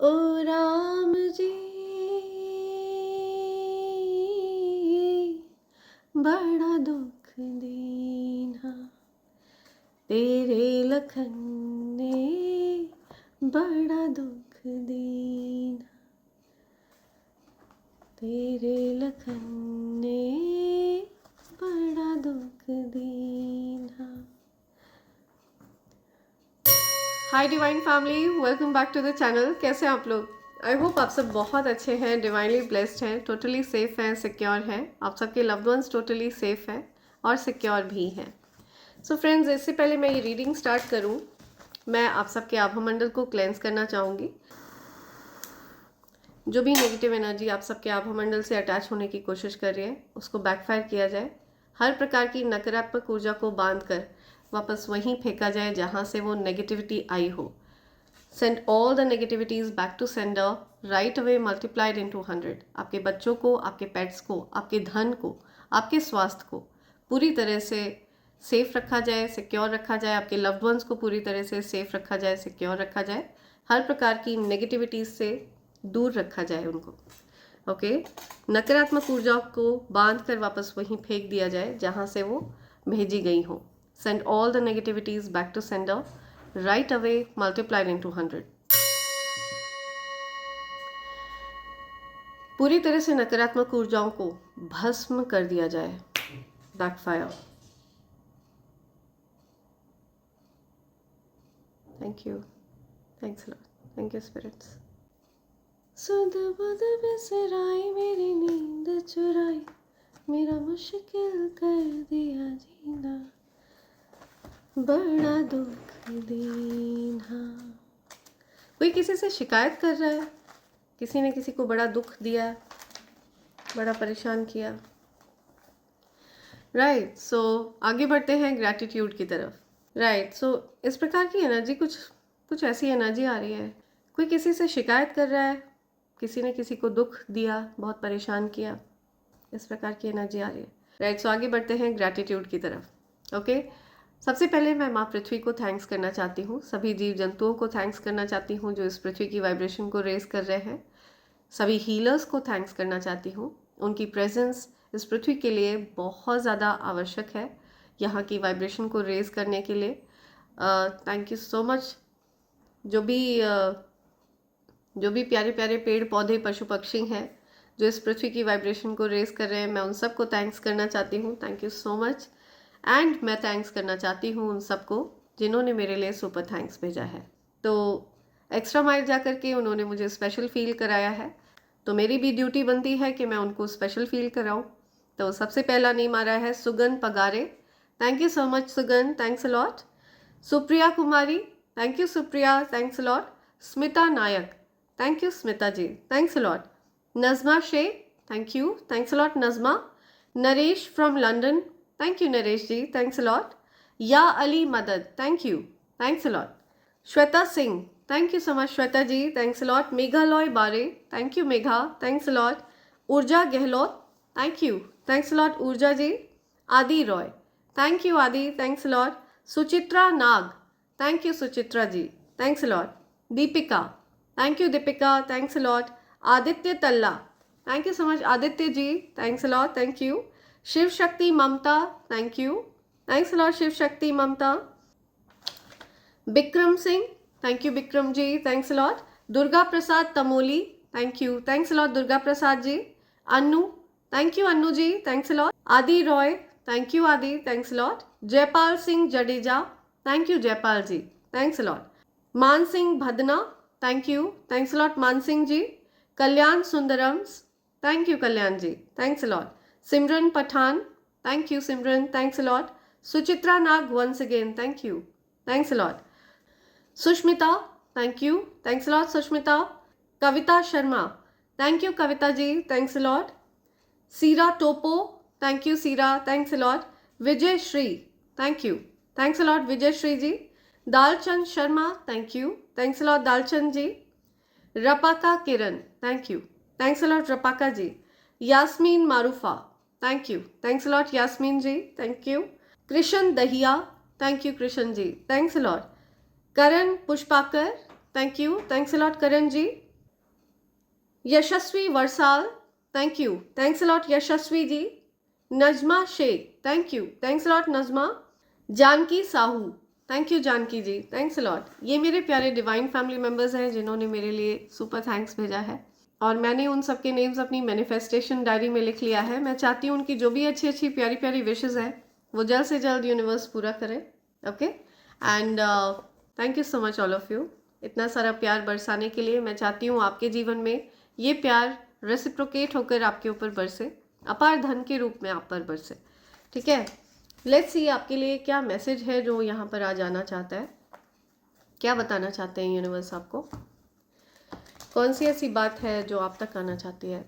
ओ राम जी बड़ा दुख दीन्हा, तेरे लखन ने बड़ा दुख दीन्हा, तेरे लखन ने बड़ा दुख दीन्हा। Hi divine family, welcome back to the channel. कैसे हैं आप लोग? आई होप आप सब बहुत अच्छे हैं, डिवाइनली ब्लेस्ड हैं, टोटली सेफ हैं, सिक्योर हैं। आप सबके लव्ड वंस टोटली सेफ हैं और सिक्योर भी हैं। सो फ्रेंड्स, इससे पहले मैं ये रीडिंग स्टार्ट करूं, मैं आप सबके आभामंडल को क्लेंस करना चाहूँगी। जो भी नेगेटिव एनर्जी आप सबके आभामंडल से अटैच होने की कोशिश कर रही है, उसको बैकफायर किया जाए। हर प्रकार की नकारात्मक ऊर्जा को बांध कर वापस वहीं फेंका जाए जहाँ से वो नेगेटिविटी आई हो। Send all the negativities back to sender right away, multiplied into 100। आपके बच्चों को, आपके पेट्स को, आपके धन को, आपके स्वास्थ्य को पूरी तरह से सेफ रखा जाए, सिक्योर रखा जाए। आपके लव्ड वंस को पूरी तरह से सेफ रखा जाए, सिक्योर रखा जाए। हर प्रकार की नेगेटिविटीज से दूर रखा जाए उनको। ओके, नकारात्मक ऊर्जा को बांध कर वापस वहीं फेंक दिया जाए जहाँ से वो भेजी गई हो। Send all the negativities back to sender right away, multiplied into 100। पूरी तरह से नकारात्मक ऊर्जाओं को भस्म कर दिया जाए। Backfire. Thank you, thanks lord, thank you spirits. सुध बुध बिसराई, मेरी नींद चुराई, मेरा मुश्किल कर दिया जीना, बड़ा दुख दीन्हा। कोई किसी से शिकायत कर रहा है, किसी ने किसी को बड़ा दुख दिया, बड़ा परेशान किया। राइट, सो आगे बढ़ते हैं ग्रैटिट्यूड की तरफ। राइट, सो इस प्रकार की एनर्जी, कुछ ऐसी एनर्जी आ रही है। कोई किसी से शिकायत कर रहा है, किसी ने किसी को दुख दिया, बहुत परेशान किया, इस प्रकार की एनर्जी आ रही है। राइट, सो आगे बढ़ते हैं ग्रैटिट्यूड की तरफ। ओके, सबसे पहले मैं माँ पृथ्वी को थैंक्स करना चाहती हूँ, सभी जीव जंतुओं को थैंक्स करना चाहती हूँ जो इस पृथ्वी की वाइब्रेशन को रेज कर रहे हैं। सभी हीलर्स को थैंक्स करना चाहती हूँ, उनकी प्रेजेंस इस पृथ्वी के लिए बहुत ज़्यादा आवश्यक है, यहाँ की वाइब्रेशन को रेज करने के लिए। Thank you so much. जो भी प्यारे प्यारे पेड़ पौधे पशु पक्षी हैं जो इस पृथ्वी की वाइब्रेशन को रेज कर रहे हैं, मैं उन सबको थैंक्स करना चाहती हूँ। Thank you so much. And मैं थैंक्स करना चाहती हूँ उन सबको जिन्होंने मेरे लिए सुपर थैंक्स भेजा है। तो एक्स्ट्रा माइल जा कर के उन्होंने मुझे स्पेशल फील कराया है, तो मेरी भी ड्यूटी बनती है कि मैं उनको स्पेशल फील कराऊं। तो सबसे पहला नेम आ रहा है Sugan Pagare. Thank you so much Sugan, thanks a lot. Supriya Kumari, thank you Supriya, thanks a lot. Smita Nayak, thank you Smita ji, thanks a lot. Nazma Shaikh, thank you, thanks a lot Nazma. Naresh from London, thank you Naresh ji, thanks a lot. या अली मदद, thank you, thanks a lot. Shweta Singh, thank you so much Shweta ji, thanks a lot. Meghalaya बारे, thank you Megha, thanks a lot. Urja Gehlot, thank you, thanks a lot Urja ji. Adi Roy, thank you Adi, thanks a lot. Suchitra Nag, thank you Suchitra ji, thanks a lot. Deepika, thank you Deepika, thanks a lot. Aditya Talla, thank you so much Aditya ji, thanks a lot, thank you. Shiv Shakti Mamta, thank you, thanks a lot Shiv Shakti Mamta. Bikram Singh, thank you Bikram ji, thanks a lot. Durga Prasad Tamoli, thank you, thanks a lot Durga Prasad ji. Anu, thank you Anu ji, thanks a lot. Adi Roy, thank you Adi, thanks a lot. Jaipal Singh Jadeja, thank you Jaipal ji, thanks a lot. Maan Singh Bhadana, thank you, thanks a lot Maan Singh ji. Kalyan Sundarams, thank you Kalyan ji, thanks a lot. Simran Pathan, thank you Simran, thanks a lot. Suchitra Nag once again, thank you, thanks a lot. Sushmita, thank you, thanks a lot Sushmita. Kavita Sharma, thank you Kavita ji, thanks a lot. Seera Topo, thank you Seera, thanks a lot. Vijay Shri, thank you, thanks a lot Vijay Shri ji. Dalchand Sharma, thank you, thanks a lot Dalchand ji. Rapaka Kiran, thank you, thanks a lot Rapaka ji. Yasmeen Maroofa, thank you, thanks a lot Yasmeen ji, thank you. Krishna Dahiya, thank you Krishna ji, thanks a lot. Karan Pushpakar, thank you, thanks a lot Karan ji. Yashasvi Varsal, thank you, thanks a lot Yashasvi ji. Najma Shaikh, thank you, thanks a lot Najma. Janki Sahu, thank you Janki ji, thanks a lot. ये मेरे प्यारे divine family members हैं जिन्होंने मेरे लिए super thanks भेजा है, और मैंने उन सबके नेम्स अपनी मैनिफेस्टेशन डायरी में लिख लिया है। मैं चाहती हूँ उनकी जो भी अच्छी अच्छी प्यारी प्यारी विशेज़ हैं वो जल्द से जल्द यूनिवर्स पूरा करे। Okay, and thank you so much all of you, इतना सारा प्यार बरसाने के लिए। मैं चाहती हूँ आपके जीवन में ये प्यार रेसिप्रोकेट होकर आपके ऊपर बरसे, अपार धन के रूप में आप पर बरसे। ठीक है, लेट्स सी आपके लिए क्या मैसेज है जो यहाँ पर आ जाना चाहता है, क्या बताना चाहते हैं यूनिवर्स आपको, कौन सी ऐसी बात है जो आप तक आना चाहती है,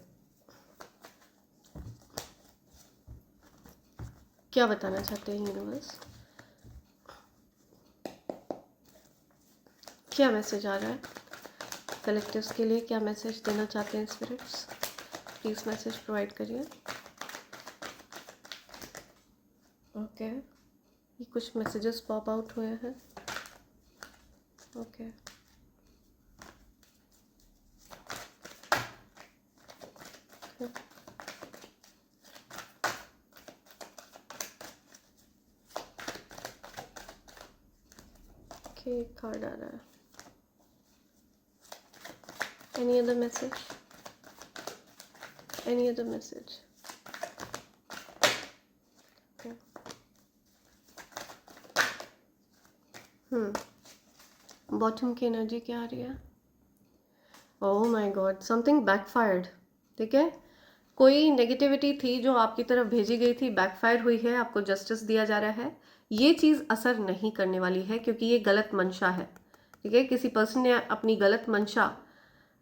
क्या बताना चाहते हैं यूनिवर्स, क्या मैसेज आ रहा है कलेक्टिव्स के लिए, क्या मैसेज देना चाहते हैं स्पिरिट्स, प्लीज मैसेज प्रोवाइड करिए। ओके, ये कुछ मैसेजेस पॉप आउट हुए हैं। ओके, ओके, कार्ड आ रहा है। Any other message, any other message. Bottom की एनर्जी क्या आ रही है? Oh my God, something backfired. ठीक है, कोई नेगेटिविटी थी जो आपकी तरफ भेजी गई थी, बैकफायर हुई है, आपको जस्टिस दिया जा रहा है। ये चीज़ असर नहीं करने वाली है क्योंकि ये गलत मंशा है। ठीक है, किसी पर्सन ने अपनी गलत मंशा,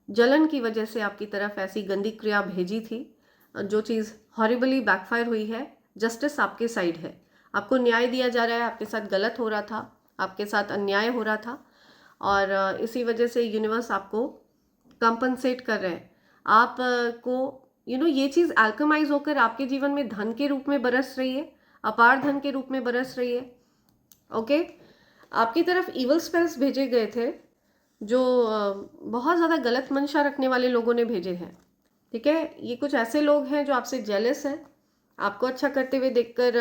जलन की वजह से आपकी तरफ ऐसी गंदी क्रिया भेजी थी, जो चीज़ हॉरिबली बैकफायर हुई है। जस्टिस आपके साइड है, आपको न्याय दिया जा रहा है। आपके साथ गलत हो रहा था, आपके साथ अन्याय हो रहा था, और इसी वजह से यूनिवर्स आपको कंपनसेट कर रहे हैं। आप को ये चीज़ अल्केमाइज होकर आपके जीवन में धन के रूप में बरस रही है, अपार धन के रूप में बरस रही है। ओके, आपकी तरफ इवल स्पेल्स भेजे गए थे जो बहुत ज़्यादा गलत मंशा रखने वाले लोगों ने भेजे हैं। ठीक है, ये कुछ ऐसे लोग हैं जो आपसे जेलस हैं, आपको अच्छा करते हुए देखकर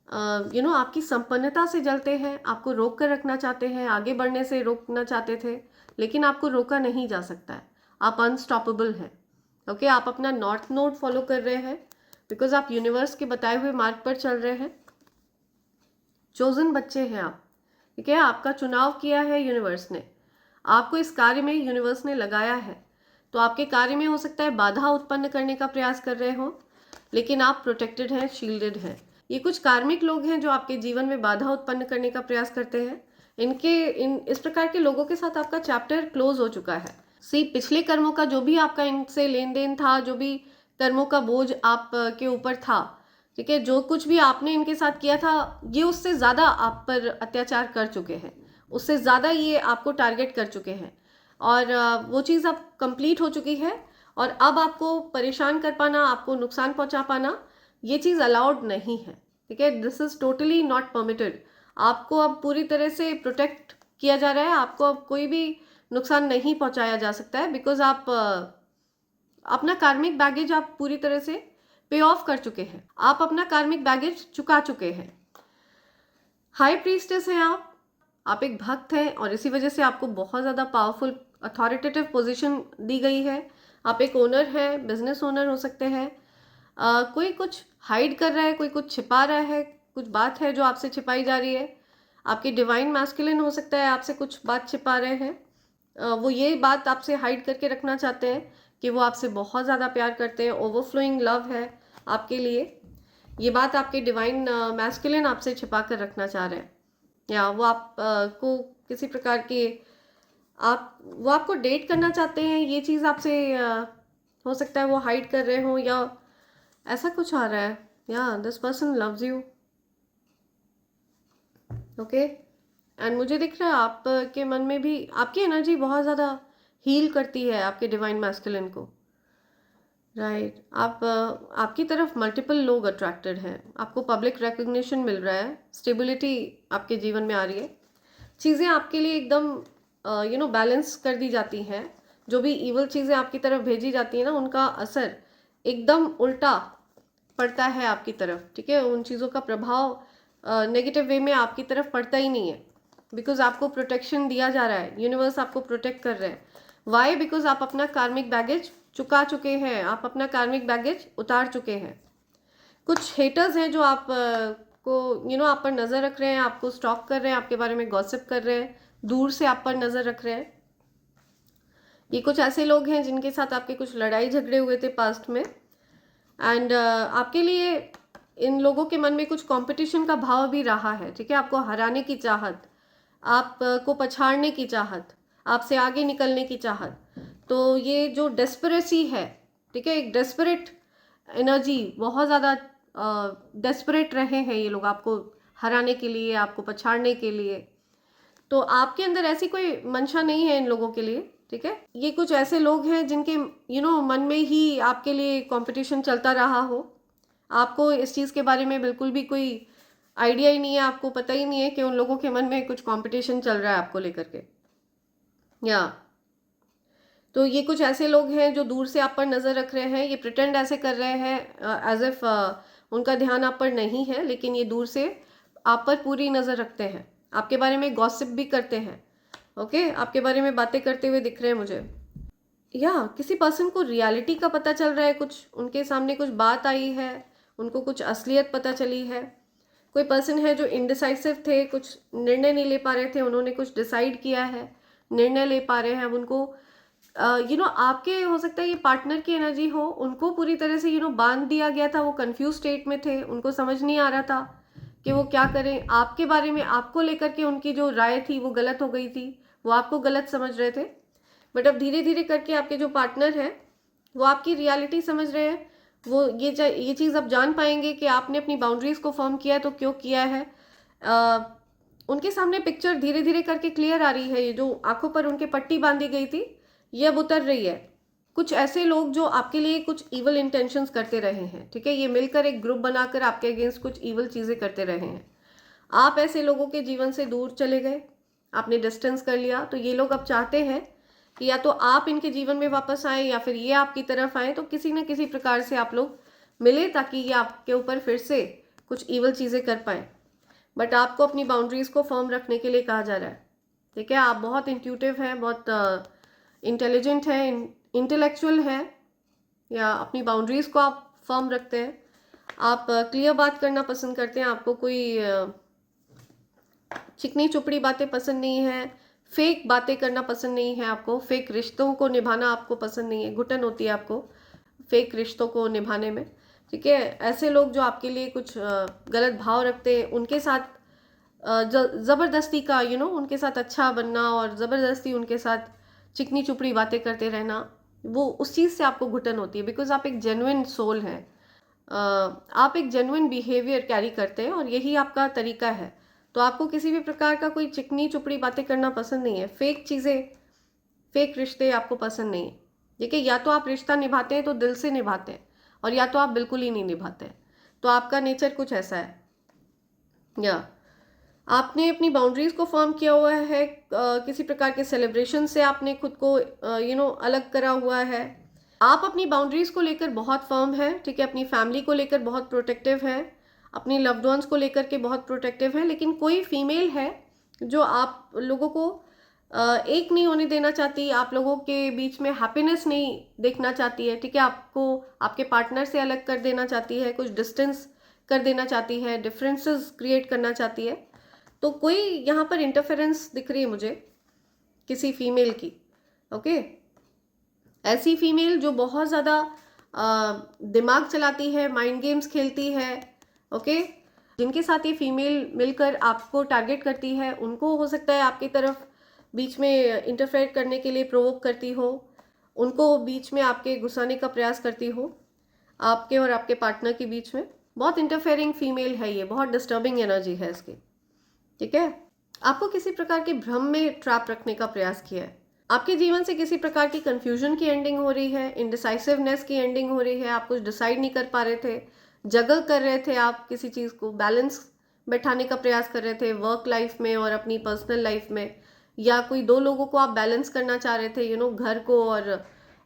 आपकी संपन्नता से जलते हैं, आपको रोक कर रखना चाहते हैं, आगे बढ़ने से रोकना चाहते थे, लेकिन आपको रोका नहीं जा सकता है। आप अनस्टॉपेबल हैं। ओके, आप अपना नॉर्थ नोड फॉलो कर रहे हैं बिकॉज आप यूनिवर्स के बताए हुए मार्ग पर चल रहे हैं। चोजन बच्चे हैं आप। ठीक है, आपका चुनाव किया है यूनिवर्स ने, आपको इस कार्य में यूनिवर्स ने लगाया है। तो आपके कार्य में हो सकता है बाधा उत्पन्न करने का प्रयास कर रहे हो, लेकिन आप प्रोटेक्टेड हैं, शील्डेड हैं। ये कुछ कार्मिक लोग हैं जो आपके जीवन में बाधा उत्पन्न करने का प्रयास करते हैं। इस प्रकार के लोगों के साथ आपका चैप्टर क्लोज हो चुका है। पिछले कर्मों का जो भी आपका इनसे लेन देन था, जो भी कर्मों का बोझ आप के ऊपर था, ठीक है, जो कुछ भी आपने इनके साथ किया था, ये उससे ज़्यादा आप पर अत्याचार कर चुके हैं, उससे ज़्यादा ये आपको टारगेट कर चुके हैं, और वो चीज़ अब कंप्लीट हो चुकी है। और अब आपको परेशान कर पाना, आपको नुकसान पहुंचा पाना, ये चीज़ अलाउड नहीं है। ठीक है, this is totally not permitted. आपको अब पूरी तरह से प्रोटेक्ट किया जा रहा है, आपको अब कोई भी नुकसान नहीं पहुंचाया जा सकता है, बिकॉज आप अपना कार्मिक बैगेज आप पूरी तरह से पे ऑफ कर चुके हैं, आप अपना कार्मिक बैगेज चुका चुके हैं। हाई प्रीस्टेस हैं आप एक भक्त हैं, और इसी वजह से आपको बहुत ज़्यादा पावरफुल अथॉरिटेटिव पोजीशन दी गई है। आप एक ओनर हैं, बिजनेस ओनर हो सकते हैं। कोई कुछ हाइड कर रहा है, कोई कुछ छिपा रहा है, कुछ बात है जो आपसे छिपाई जा रही है। आपके डिवाइन मैस्कुलिन हो सकता है आपसे कुछ बात छिपा रहे हैं। वो ये बात आपसे हाइड करके रखना चाहते हैं कि वो आपसे बहुत ज़्यादा प्यार करते हैं, ओवरफ्लोइंग लव है आपके लिए। ये बात आपके डिवाइन मैस्कुलिन आपसे छिपा कर रखना चाह रहे हैं, या वो आप को किसी प्रकार के वो आपको डेट करना चाहते हैं। ये चीज़ आपसे हो सकता है वो हाइड कर रहे हो, या ऐसा कुछ आ रहा है। या this person loves you. Okay, and मुझे दिख रहा है आपके मन में भी आपकी एनर्जी बहुत ज़्यादा हील करती है आपके डिवाइन मैस्कुलिन को। राइट, आपकी तरफ मल्टीपल लोग अट्रैक्टेड हैं, आपको पब्लिक रिकग्निशन मिल रहा है, स्टेबिलिटी आपके जीवन में आ रही है, चीज़ें आपके लिए एकदम बैलेंस कर दी जाती हैं। जो भी ईवल चीज़ें आपकी तरफ भेजी जाती है ना, उनका असर एकदम उल्टा पड़ता है आपकी तरफ, ठीक है। उन चीज़ों का प्रभाव नेगेटिव वे में आपकी तरफ पड़ता ही नहीं है, बिकॉज आपको प्रोटेक्शन दिया जा रहा है, यूनिवर्स आपको प्रोटेक्ट कर रहे हैं। वाई? बिकॉज आप अपना कार्मिक बैगेज चुका चुके हैं, आप अपना कार्मिक बैगेज उतार चुके हैं। कुछ हेटर्स हैं जो आप को आप पर नज़र रख रहे हैं, आपको स्टॉक कर रहे हैं, आपके बारे में गॉसिप कर रहे हैं, दूर से आप पर नज़र रख रहे हैं। ये कुछ ऐसे लोग हैं जिनके साथ आपके कुछ लड़ाई झगड़े हुए थे पास्ट में, एंड आपके लिए इन लोगों के मन में कुछ कंपटीशन का भाव भी रहा है, ठीक है। आपको हराने की चाहत, आपको पछाड़ने की चाहत, आपसे आगे निकलने की चाहत। तो ये जो डेस्परेसी है, ठीक है, एक डेस्परेट एनर्जी, बहुत ज़्यादा डेस्परेट रहे हैं ये लोग आपको हराने के लिए, आपको पछाड़ने के लिए। तो आपके अंदर ऐसी कोई मंशा नहीं है इन लोगों के लिए, ठीक है। ये कुछ ऐसे लोग हैं जिनके मन में ही आपके लिए कंपटीशन चलता रहा हो। आपको इस चीज़ के बारे में बिल्कुल भी कोई आइडिया ही नहीं है, आपको पता ही नहीं है कि उन लोगों के मन में कुछ कंपटीशन चल रहा है आपको लेकर के। तो ये कुछ ऐसे लोग हैं जो दूर से आप पर नज़र रख रहे हैं, ये प्रिटेंड ऐसे कर रहे हैं एज इफ उनका ध्यान आप पर नहीं है, लेकिन ये दूर से आप पर पूरी नज़र रखते हैं, आपके बारे में गॉसिप भी करते हैं, ओके। आपके बारे में बातें करते हुए दिख रहे हैं मुझे। किसी पर्सन को रियलिटी का पता चल रहा है, कुछ उनके सामने कुछ बात आई है, उनको कुछ असलियत पता चली है। कोई पर्सन है जो इनडिसाइसिव थे, कुछ निर्णय नहीं ले पा रहे थे, उन्होंने कुछ डिसाइड किया है, निर्णय ले पा रहे हैं अब उनको। आपके हो सकता है ये पार्टनर की एनर्जी हो, उनको पूरी तरह से बांध दिया गया था, वो कंफ्यूज स्टेट में थे, उनको समझ नहीं आ रहा था कि वो क्या करें। आपके बारे में, आपको लेकर के उनकी जो राय थी वो गलत हो गई थी, वो आपको गलत समझ रहे थे। बट अब धीरे धीरे करके आपके जो पार्टनर हैं वो आपकी रियलिटी समझ रहे हैं, वो ये चीज़ अब जान पाएंगे कि आपने अपनी बाउंड्रीज को फॉर्म किया है तो क्यों किया है। उनके सामने पिक्चर धीरे धीरे करके क्लियर आ रही है, ये जो आंखों पर उनके पट्टी बांधी गई थी ये अब उतर रही है। कुछ ऐसे लोग जो आपके लिए कुछ ईवल इंटेंशंस करते रहे हैं, ठीक है, ये मिलकर एक ग्रुप बनाकर आपके अगेंस्ट कुछ ईवल चीज़ें करते रहे हैं। आप ऐसे लोगों के जीवन से दूर चले गए, आपने डिस्टेंस कर लिया, तो ये लोग अब चाहते हैं कि या तो आप इनके जीवन में वापस आए या फिर ये आपकी तरफ आए, तो किसी न किसी प्रकार से आप लोग मिले ताकि ये आपके ऊपर फिर से कुछ ईवल चीज़ें कर पाए। बट आपको अपनी बाउंड्रीज को फर्म रखने के लिए कहा जा रहा है, ठीक है। आप बहुत इंट्यूटिव हैं, बहुत इंटेलिजेंट है, इंटेलेक्चुअल है, या अपनी बाउंड्रीज को आप फर्म रखते हैं। आप क्लियर बात करना पसंद करते हैं, आपको कोई चिकनी चुपड़ी बातें पसंद नहीं है, फेक बातें करना पसंद नहीं है, आपको फेक रिश्तों को निभाना आपको पसंद नहीं है, घुटन होती है आपको फेक रिश्तों को निभाने में, ठीक है। ऐसे लोग जो आपके लिए कुछ गलत भाव रखते हैं, उनके साथ ज़बरदस्ती का उनके साथ अच्छा बनना और ज़बरदस्ती उनके साथ चिकनी चुपड़ी बातें करते रहना, वो उस चीज़ से आपको घुटन होती है। बिकॉज आप एक जेन्युइन सोल हैं, आप एक जेन्युइन बिहेवियर कैरी करते हैं और यही आपका तरीका है। तो आपको किसी भी प्रकार का कोई चिकनी चुपड़ी बातें करना पसंद नहीं है, फेक चीज़ें, फेक रिश्ते आपको पसंद नहीं है, ठीक है। या तो आप रिश्ता निभाते हैं तो दिल से निभाते हैं, और या तो आप बिल्कुल ही नहीं निभाते हैं। तो आपका नेचर कुछ ऐसा है, या आपने अपनी बाउंड्रीज को फॉर्म किया हुआ है, किसी प्रकार के सेलिब्रेशन से आपने खुद को अलग करा हुआ है। आप अपनी बाउंड्रीज को लेकर बहुत फर्म है, ठीक है, अपनी फैमिली को लेकर बहुत प्रोटेक्टिव है, अपनी लव्ड वंस को लेकर के बहुत प्रोटेक्टिव है। लेकिन कोई फीमेल है जो आप लोगों को एक नहीं होने देना चाहती, आप लोगों के बीच में हैप्पीनेस नहीं देखना चाहती है, ठीक है। आपको आपके पार्टनर से अलग कर देना चाहती है, कुछ डिस्टेंस कर देना चाहती है, डिफरेंसेस क्रिएट करना चाहती है। तो कोई यहाँ पर इंटरफेरेंस दिख रही है मुझे किसी फीमेल की, ओके। ऐसी फीमेल जो बहुत ज़्यादा दिमाग चलाती है, माइंड गेम्स खेलती है, ओके। जिनके साथ ये फीमेल मिलकर आपको टारगेट करती है, उनको हो सकता है आपकी तरफ बीच में इंटरफेयर करने के लिए प्रोवोक करती हो, उनको बीच में आपके घुसाने का प्रयास करती हो, आपके और आपके पार्टनर के बीच में। बहुत इंटरफेयरिंग फीमेल है ये, बहुत डिस्टर्बिंग एनर्जी है इसकी, ठीक है। आपको किसी प्रकार के भ्रम में ट्रैप रखने का प्रयास किया है, आपके जीवन से किसी प्रकार की कंफ्यूजन की एंडिंग हो रही है, इनडिसाइसिवनेस की एंडिंग हो रही है, आप कुछ डिसाइड नहीं कर पा रहे थे, जगल कर रहे थे, आप किसी चीज़ को बैलेंस बैठाने का प्रयास कर रहे थे वर्क लाइफ में और अपनी पर्सनल लाइफ में, या कोई दो लोगों को आप बैलेंस करना चाह रहे थे, घर को और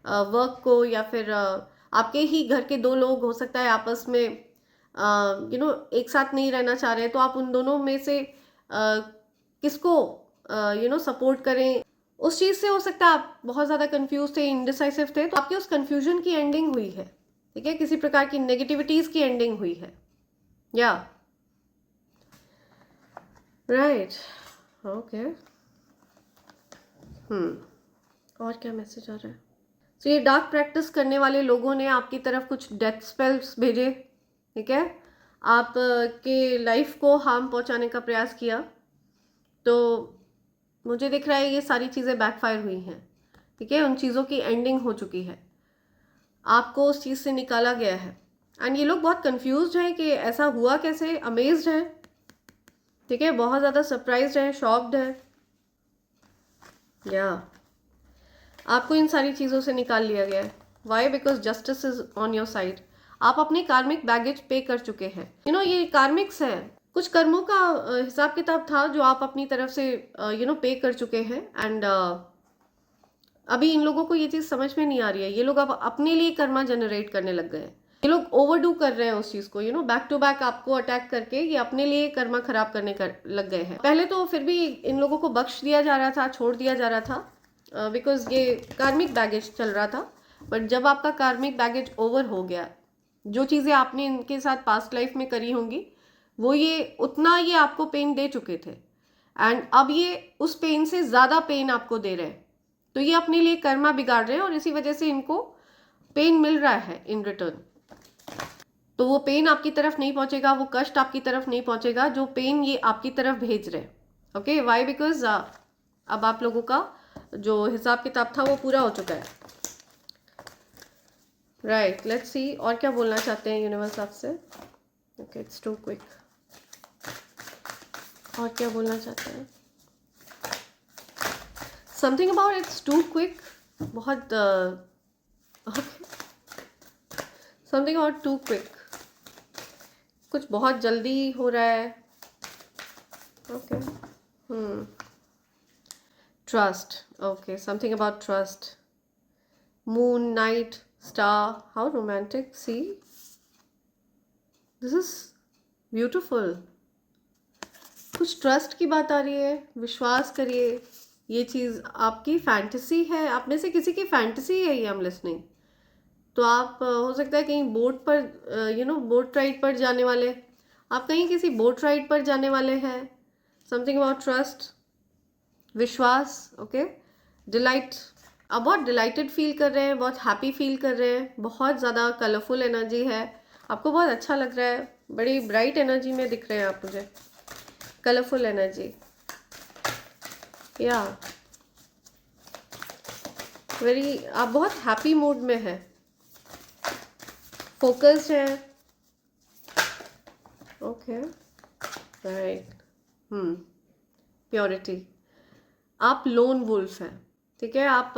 वर्क को, या फिर आपके ही घर के दो लोग हो सकता है आपस में एक साथ नहीं रहना चाह रहे, तो आप उन दोनों में से किसको सपोर्ट करें, उस चीज़ से हो सकता है आप बहुत ज़्यादा कंफ्यूज थे, इनडिसाइसिव थे, तो आपकी उस कंफ्यूजन की एंडिंग हुई है। ठीक है, किसी प्रकार की नेगेटिविटीज की एंडिंग हुई है। या राइट, ओके। और क्या मैसेज आ रहा है? तो ये डार्क प्रैक्टिस करने वाले लोगों ने आपकी तरफ कुछ डेथ स्पेल्स भेजे, ठीक है, आप के लाइफ को हार्म पहुंचाने का प्रयास किया, तो मुझे दिख रहा है ये सारी चीज़ें बैकफायर हुई हैं। ठीक है, उन चीज़ों की एंडिंग हो चुकी है, आपको उस चीज़ से निकाला गया है। एंड ये लोग बहुत कंफ्यूज्ड हैं कि ऐसा हुआ कैसे, अमेज्ड हैं, ठीक है, बहुत ज़्यादा सरप्राइज्ड हैं, शॉक्ड हैं। या आपको इन सारी चीज़ों से निकाल लिया गया है। Why? Because justice is on your side. आप अपने कार्मिक बैगेज पे कर चुके हैं। ये कार्मिक्स है, कुछ कर्मों का हिसाब किताब था जो आप अपनी तरफ से पे कर चुके हैं। एंड अभी इन लोगों को ये चीज़ समझ में नहीं आ रही है। ये लोग अब अपने लिए कर्मा जनरेट करने लग गए हैं। ये लोग ओवरडू कर रहे हैं उस चीज़ को, बैक टू बैक आपको अटैक करके ये अपने लिए कर्मा खराब करने लग गए हैं। पहले तो फिर भी इन लोगों को बख्श दिया जा रहा था, छोड़ दिया जा रहा था, बिकॉज ये कार्मिक बैगेज चल रहा था। बट जब आपका कार्मिक बैगेज ओवर हो गया, जो चीज़ें आपने इनके साथ पास्ट लाइफ में करी होंगी, वो ये आपको पेन दे चुके थे, एंड अब ये उस पेन से ज़्यादा पेन आपको दे रहे हैं। तो ये अपने लिए कर्मा बिगाड़ रहे हैं और इसी वजह से इनको पेन मिल रहा है इन रिटर्न। तो वो पेन आपकी तरफ नहीं पहुंचेगा, वो कष्ट आपकी तरफ नहीं पहुंचेगा जो पेन ये आपकी तरफ भेज रहे हैं। Okay, Y? बिकॉज अब आप लोगों का जो हिसाब किताब था वो पूरा हो चुका है। राइट, लेट्स सी और क्या बोलना चाहते हैं यूनिवर्स आपसे। Okay, it's too quick. और क्या बोलना चाहते हैं? Something about it's too quick, बहुत okay, something about too quick, कुछ बहुत जल्दी हो रहा है। Okay, trust, okay, something about trust, moon, night, star, how romantic, see this is beautiful. कुछ ट्रस्ट की बात आ रही है, विश्वास करिए, ये चीज़ आपकी फैंटेसी है, आप में से किसी की फैंटेसी है ये, आई एम लिसनिंग। तो आप हो सकता है कहीं बोट पर बोट राइड पर जाने वाले, आप कहीं किसी बोट राइड पर जाने वाले हैं। समथिंग अबाउट ट्रस्ट, विश्वास, ओके, डिलाइट, आप बहुत डिलाइटेड फील कर रहे हैं, बहुत हैप्पी फील कर रहे हैं, बहुत ज़्यादा कलरफुल एनर्जी है, आपको बहुत अच्छा लग रहा है, बड़ी ब्राइट एनर्जी में दिख रहे हैं आप मुझे, कलरफुल एनर्जी। या आप बहुत हैप्पी मूड में हैं, फोकस्ड है। ओके, राइट, प्योरिटी, आप लोन वुल्फ हैं, ठीक है, आप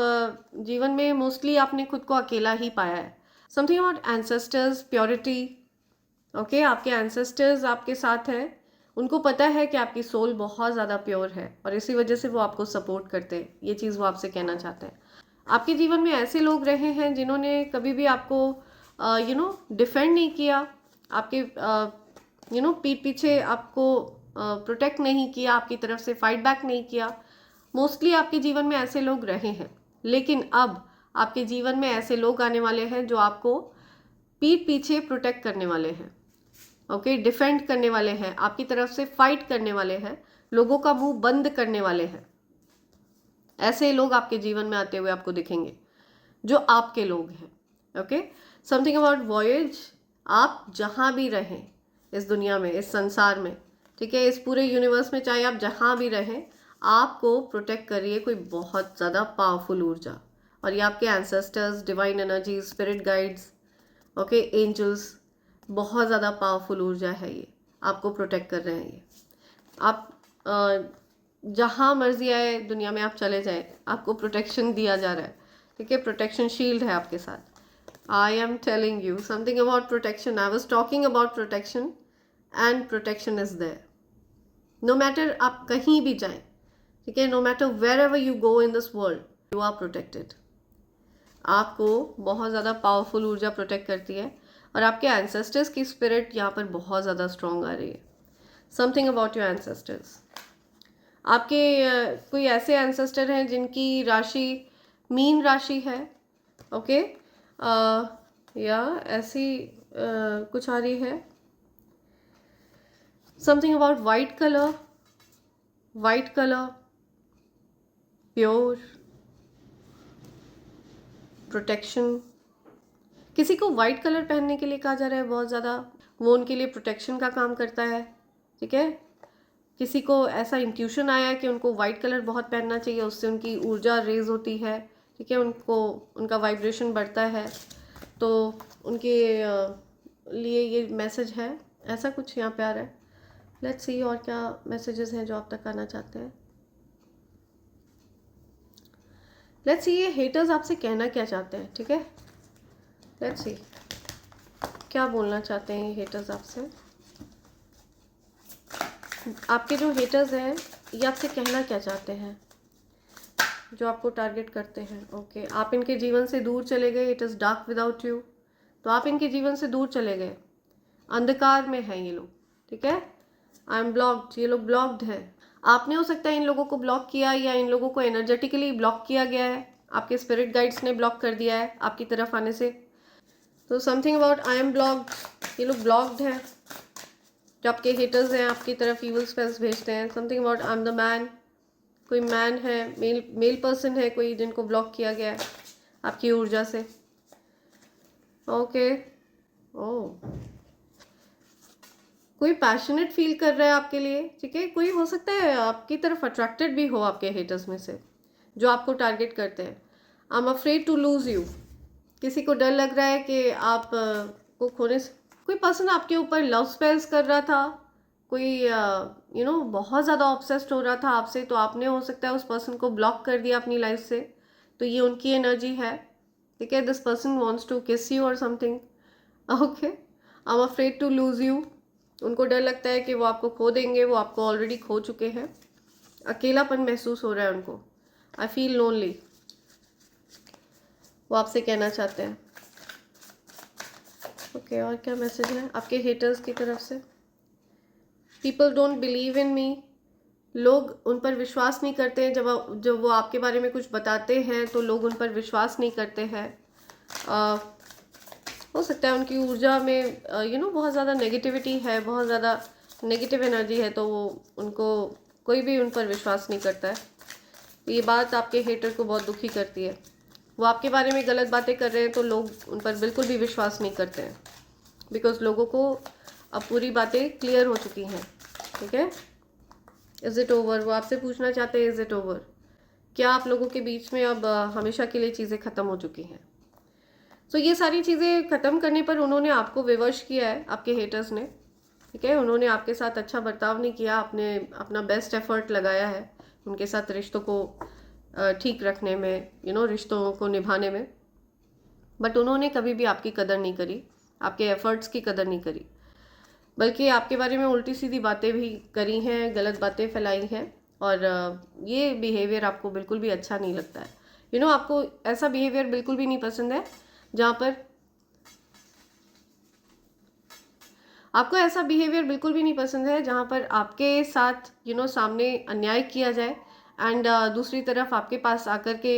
जीवन में मोस्टली आपने खुद को अकेला ही पाया है। Something about ancestors, purity, okay, आपके एंसेस्टर्स आपके साथ हैं, उनको पता है कि आपकी सोल बहुत ज़्यादा प्योर है और इसी वजह से वो आपको सपोर्ट करते हैं, ये चीज़ वो आपसे कहना चाहते हैं। आपके जीवन में ऐसे लोग रहे हैं जिन्होंने कभी भी आपको डिफेंड नहीं किया, आपके पीठ पीछे आपको प्रोटेक्ट नहीं किया, आपकी तरफ से फाइट बैक नहीं किया। मोस्टली आपके जीवन में ऐसे लोग रहे हैं, लेकिन अब आपके जीवन में ऐसे लोग आने वाले हैं जो आपको पीठ पीछे प्रोटेक्ट करने वाले हैं, ओके, डिफेंड करने वाले हैं, आपकी तरफ से फाइट करने वाले हैं, लोगों का मुंह बंद करने वाले हैं। ऐसे लोग आपके जीवन में आते हुए आपको दिखेंगे जो आपके लोग हैं। ओके, समथिंग अबाउट वॉयज, आप जहाँ भी रहें इस दुनिया में, इस संसार में, ठीक है, इस पूरे यूनिवर्स में, चाहे आप जहाँ भी रहें, आपको प्रोटेक्ट करिए कोई बहुत ज़्यादा पावरफुल ऊर्जा, और ये आपके ancestors, divine energy, spirit guides, okay, angels, बहुत ज़्यादा पावरफुल ऊर्जा है, ये आपको प्रोटेक्ट कर रहे हैं। ये आप जहाँ मर्जी आए दुनिया में आप चले जाएं, आपको प्रोटेक्शन दिया जा रहा है, ठीक है, प्रोटेक्शन शील्ड है आपके साथ। I am telling you something about protection, I was talking about protection, and protection is there. No matter आप कहीं भी जाएं, ठीक है, no matter wherever you go in this world you are protected. आपको बहुत ज़्यादा पावरफुल ऊर्जा प्रोटेक्ट करती है और आपके एंसेस्टर्स की स्पिरिट यहाँ पर बहुत ज़्यादा स्ट्रॉन्ग आ रही है। Something about your ancestors. आपके कोई ऐसे एंसेस्टर हैं जिनकी राशि मीन राशि है, ओके, या ऐसी कुछ आ रही है। Something about white colour, pure protection. किसी को वाइट कलर पहनने के लिए कहा जा रहा है बहुत ज़्यादा, वो उनके लिए प्रोटेक्शन का काम करता है। ठीक है, किसी को ऐसा इंट्यूशन आया है कि उनको वाइट कलर बहुत पहनना चाहिए, उससे उनकी ऊर्जा रेज होती है। ठीक है, उनको उनका वाइब्रेशन बढ़ता है, तो उनके लिए ये मैसेज है। ऐसा कुछ यहाँ पे आ रहा है। लेट्स सी और क्या मैसेजेस हैं जो आप तक आना चाहते हैं। लेट्स सी ये हेटर्स आपसे कहना क्या चाहते हैं। ठीक है, लेट्स सी क्या बोलना चाहते हैं ये हेटर्स आपसे। आपके जो हेटर्स हैं ये आपसे कहना क्या चाहते हैं, जो आपको टारगेट करते हैं। ओके, आप इनके जीवन से दूर चले गए, it is dark without you. तो आप इनके जीवन से दूर चले गए, अंधकार में हैं ये लोग। ठीक है, आई एम ब्लॉक्ड, ये लोग ब्लॉक्ड हैं। आपने हो सकता है इन लोगों को ब्लॉक किया, या इन लोगों को एनर्जेटिकली ब्लॉक किया गया है, आपके स्पिरिट गाइड्स ने ब्लॉक कर दिया है आपकी तरफ आने से। तो something about I am blocked, ये लोग ब्लॉक्ड हैं। जो आपके हेटर्स हैं आपकी तरफ ईवल स्पेल्स भेजते हैं। Something about I am the man, कोई मैन है, मेल पर्सन है कोई जिनको ब्लॉक किया गया है आपकी ऊर्जा से। ओके, ओह, कोई पैशनेट फील कर रहा है आपके लिए। ठीक है, कोई हो सकता है आपकी तरफ अट्रैक्टेड भी हो आपके हेटर्स में से जो आपको टारगेट करते हैं। I am afraid to lose you, किसी को डर लग रहा है कि आप को खोने से। कोई पर्सन आपके ऊपर लव स्पेल्स कर रहा था, कोई बहुत ज़्यादा ऑब्सेस्ड हो रहा था आपसे, तो आपने हो सकता है उस पर्सन को ब्लॉक कर दिया अपनी लाइफ से। तो ये उनकी एनर्जी है। ठीक है, this person wants to kiss you और something. Okay, I am afraid to lose you, उनको डर लगता है कि वो आपको खो देंगे, वो आपको ऑलरेडी खो चुके हैं। अकेलापन महसूस हो रहा है उनको, आई फील लोनली, वो आपसे कहना चाहते हैं। ओके, और क्या मैसेज है आपके हेटर्स की तरफ से। पीपल डोंट बिलीव इन मी, लोग उन पर विश्वास नहीं करते हैं। जब वो आपके बारे में कुछ बताते हैं तो लोग उन पर विश्वास नहीं करते हैं। हो सकता है उनकी ऊर्जा में बहुत ज़्यादा नेगेटिविटी है, बहुत ज़्यादा नेगेटिव एनर्जी है, तो वो उनको कोई भी उन पर विश्वास नहीं करता है। तो ये बात आपके हेटर को बहुत दुखी करती है। वो आपके बारे में गलत बातें कर रहे हैं तो लोग उन पर बिल्कुल भी विश्वास नहीं करते हैं, बिकॉज लोगों को अब पूरी बातें क्लियर हो चुकी हैं। ठीक है, इज़ इट ओवर, वो आपसे पूछना चाहते हैं इज़ इट ओवर, क्या आप लोगों के बीच में अब हमेशा के लिए चीज़ें ख़त्म हो चुकी हैं। तो ये सारी चीज़ें ख़त्म करने पर उन्होंने आपको विवश किया है, आपके हेटर्स ने। ठीक है, उन्होंने आपके साथ अच्छा बर्ताव नहीं किया, आपने अपना बेस्ट एफर्ट लगाया है उनके साथ रिश्तों को ठीक रखने में, रिश्तों को निभाने में, बट उन्होंने कभी भी आपकी कदर नहीं करी, आपके एफर्ट्स की कदर नहीं करी, बल्कि आपके बारे में उल्टी सीधी बातें भी करी हैं, गलत बातें फैलाई हैं। और ये बिहेवियर आपको बिल्कुल भी अच्छा नहीं लगता है। आपको ऐसा बिहेवियर बिल्कुल भी नहीं पसंद है जहाँ पर आपको ऐसा बिहेवियर बिल्कुल भी नहीं पसंद है जहाँ पर आपके साथ सामने अन्याय किया जाए, एंड दूसरी तरफ आपके पास आकर के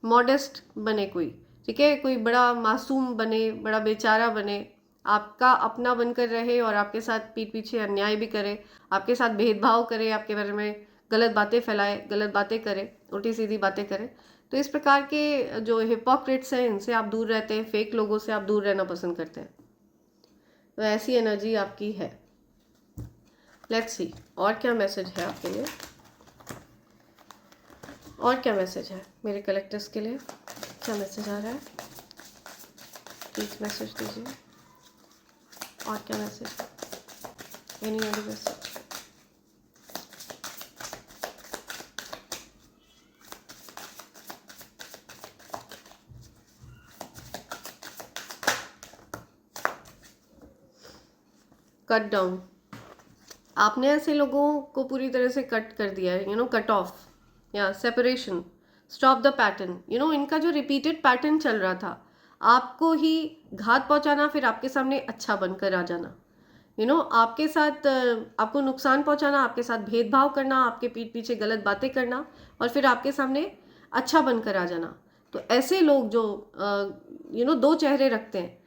मॉडेस्ट बने कोई। ठीक है, कोई बड़ा मासूम बने, बड़ा बेचारा बने, आपका अपना बनकर रहे और आपके साथ पीठ पीछे अन्याय भी करे, आपके साथ भेदभाव करे, आपके बारे में गलत बातें फैलाए, गलत बातें करे, उल्टी सीधी बातें करे। तो इस प्रकार के जो हिपोक्रेट्स हैं इनसे आप दूर रहते हैं, फेक लोगों से आप दूर रहना पसंद करते हैं। तो ऐसी एनर्जी आपकी है। लेट्स सी और क्या मैसेज है आपके लिए, और क्या मैसेज है मेरे कलेक्टर्स के लिए, क्या मैसेज आ रहा है, प्लीज मैसेज दीजिए। और क्या मैसेज है, any other message. Cut down, आपने ऐसे लोगों को पूरी तरह से कट कर दिया है, कट ऑफ। या सेपरेशन, स्टॉप द पैटर्न। इनका जो रिपीटेड पैटर्न चल रहा था, आपको ही घात पहुंचाना, फिर आपके सामने अच्छा बनकर आ जाना। आपके साथ आपको नुकसान पहुंचाना, आपके साथ भेदभाव करना, आपके पीठ पीछे गलत बातें करना, और फिर आपके सामने अच्छा बनकर आ जाना। तो ऐसे लोग जो दो चेहरे रखते हैं,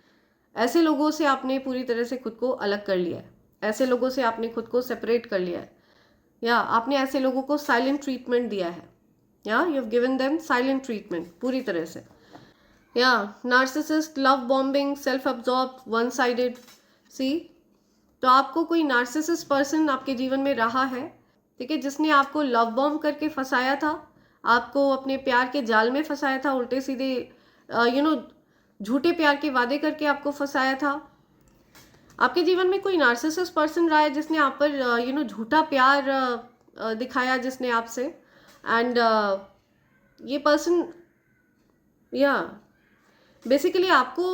ऐसे लोगों से आपने पूरी तरह से खुद को अलग कर लिया है। ऐसे लोगों से आपने खुद को सेपरेट कर लिया है, या आपने ऐसे लोगों को साइलेंट ट्रीटमेंट दिया है, या you have given them silent treatment पूरी तरह से। या narcissist, love bombing, self absorb, one sided. See, तो आपको कोई नार्सिसिस्ट पर्सन आपके जीवन में रहा है, ठीक है, जिसने आपको लव बॉम्ब करके फंसाया था, आपको अपने प्यार के जाल में फंसाया था, उल्टे सीधे झूठे प्यार के वादे करके आपको फंसाया था। आपके जीवन में कोई नार्सिसिस्ट पर्सन रहा है जिसने आप पर झूठा प्यार दिखाया, जिसने आपसे, एंड ये पर्सन, या बेसिकली आपको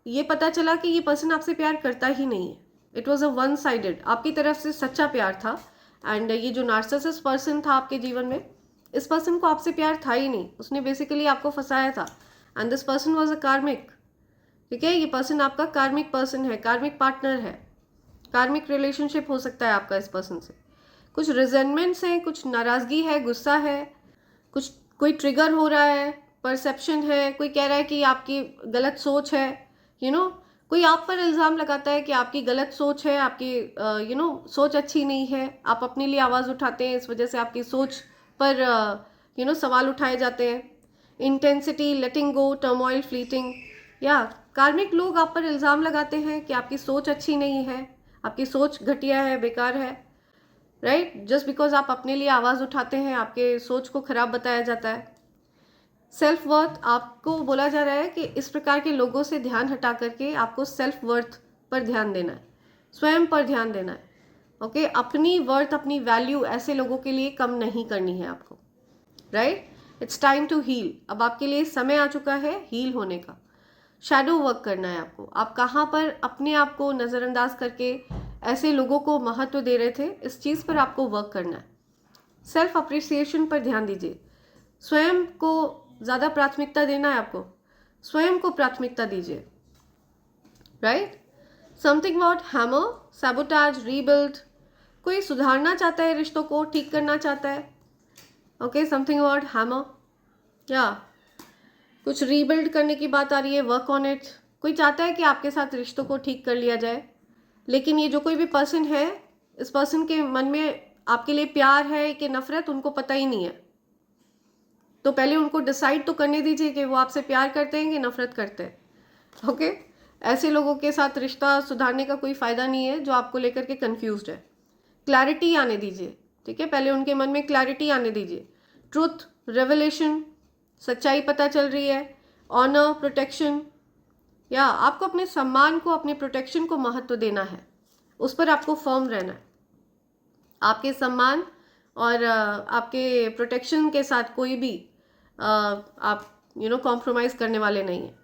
ये पता चला कि ये पर्सन आपसे प्यार करता ही नहीं है। It was a one sided, आपकी तरफ से सच्चा प्यार था, एंड ये जो नार्सिसिस्ट पर्सन था आपके जीवन में, इस पर्सन को आपसे प्यार था ही नहीं, उसने बेसिकली आपको फंसाया था। And this person was a कार्मिक, ठीक है, ये पर्सन आपका कार्मिक पर्सन है, कार्मिक पार्टनर है, कार्मिक रिलेशनशिप हो सकता है आपका इस पर्सन से। कुछ रिजेंटमेंट्स हैं, कुछ नाराजगी है, गुस्सा है, कुछ कोई ट्रिगर हो रहा है, परसेप्शन है, कोई कह रहा है कि आपकी गलत सोच है, कोई आप पर इल्ज़ाम लगाता है कि आपकी गलत सोच है, आपकी सोच अच्छी नहीं है, आप अपने लिए आवाज़ उठाते हैं, इस वजह से आपकी सोच पर सवाल उठाए जाते हैं। इंटेंसिटी, लेटिंग गो, टर्मोइल, फ्लीटिंग, या कार्मिक लोग आप पर इल्ज़ाम लगाते हैं कि आपकी सोच अच्छी नहीं है, आपकी सोच घटिया है, बेकार है, राइट। जस्ट बिकॉज आप अपने लिए आवाज़ उठाते हैं, आपके सोच को खराब बताया जाता है। सेल्फ वर्थ, आपको बोला जा रहा है कि इस प्रकार के लोगों से ध्यान हटा करके आपको सेल्फ वर्थ पर ध्यान देना है, स्वयं पर ध्यान देना है। ओके, अपनी वर्थ, अपनी वैल्यू ऐसे लोगों के लिए कम नहीं करनी है आपको, right. It's time to heal, अब आपके लिए समय आ चुका है हील होने का। शैडो वर्क करना है आपको, आप कहाँ पर अपने आप को नज़रअंदाज करके ऐसे लोगों को महत्व दे रहे थे, इस चीज़ पर आपको वर्क करना है। सेल्फ अप्रिसिएशन पर ध्यान दीजिए, स्वयं को ज़्यादा प्राथमिकता देना है आपको, स्वयं को प्राथमिकता दीजिए, right. Something about hammer, sabotage, rebuild, कोई सुधारना चाहता है, रिश्तों को ठीक करना चाहता है। ओके, समथिंग अबाउट हैमर, या कुछ रीबिल्ड करने की बात आ रही है, वर्क ऑन इट। कोई चाहता है कि आपके साथ रिश्तों को ठीक कर लिया जाए, लेकिन ये जो कोई भी पर्सन है, इस पर्सन के मन में आपके लिए प्यार है कि नफरत, उनको पता ही नहीं है। तो पहले उनको डिसाइड तो करने दीजिए कि वो आपसे प्यार करते हैं कि नफरत करते हैं। ओके, ऐसे लोगों के साथ रिश्ता सुधारने का कोई फ़ायदा नहीं है जो आपको लेकर के कंफ्यूज्ड है। क्लैरिटी आने दीजिए, ठीक है, पहले उनके मन में क्लैरिटी आने दीजिए। ट्रुथ, रेवलेशन, सच्चाई पता चल रही है। ऑनर, प्रोटेक्शन, या आपको अपने सम्मान को, अपने प्रोटेक्शन को महत्व देना है, उस पर आपको फर्म रहना है। आपके सम्मान और आपके प्रोटेक्शन के साथ कोई भी आप कॉम्प्रोमाइज़ करने वाले नहीं हैं।